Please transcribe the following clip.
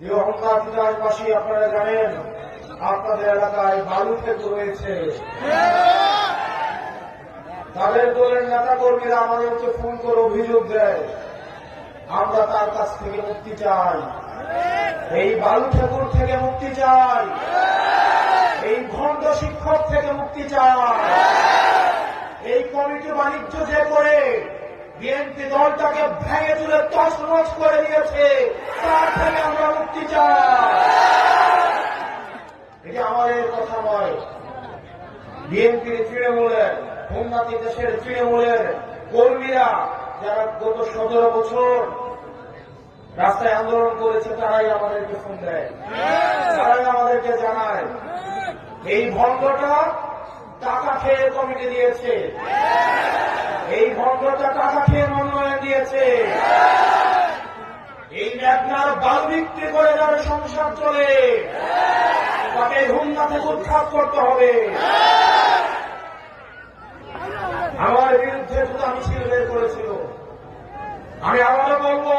এই অহংকার পাশে আপনারা জানেন আপনাদের এলাকায় বালু ক্ষেত্র রয়েছে। তাদের দলের নেতা কর্মীরা আমাদেরকে ফোন করে অভিযোগ দেয়, আমরা তার কাছ থেকে মুক্তি চাই, এই বালু ঠাকুর থেকে মুক্তি চাই, এই ভণ্ড শিক্ষক থেকে মুক্তি চাই, এই কমিটি বাণিজ্য যে করে বিএনপি দলটাকে ভেঙে তুলে তছনছ করে দিয়েছে তার থেকে আমরা মুক্তি চাই। এটি আমাদের কথা নয়, বিএনপির তৃণমূলের উন্নতি দেশের তৃণমূলের কর্মীরা যারা গত 17 বছর রাস্তায় আন্দোলন করেছে তারাই আমাদেরকে ফোন দেয়, তারাই আমাদেরকে জানায় এই ভণ্ডটা টাকা খেয়ে কমিটি দিয়েছে, এই ভণ্ডটা টাকা খেয়ে মনোনয়ন দিয়েছে, এই মেঘনার বাল বিক্রি করে যার সংসার চলে তাকে হুমনা থেকে উৎখাত করতে হবে। আমার বিরুদ্ধে শুধু মিছিল বের করেছিল। আমি আবারও বলবো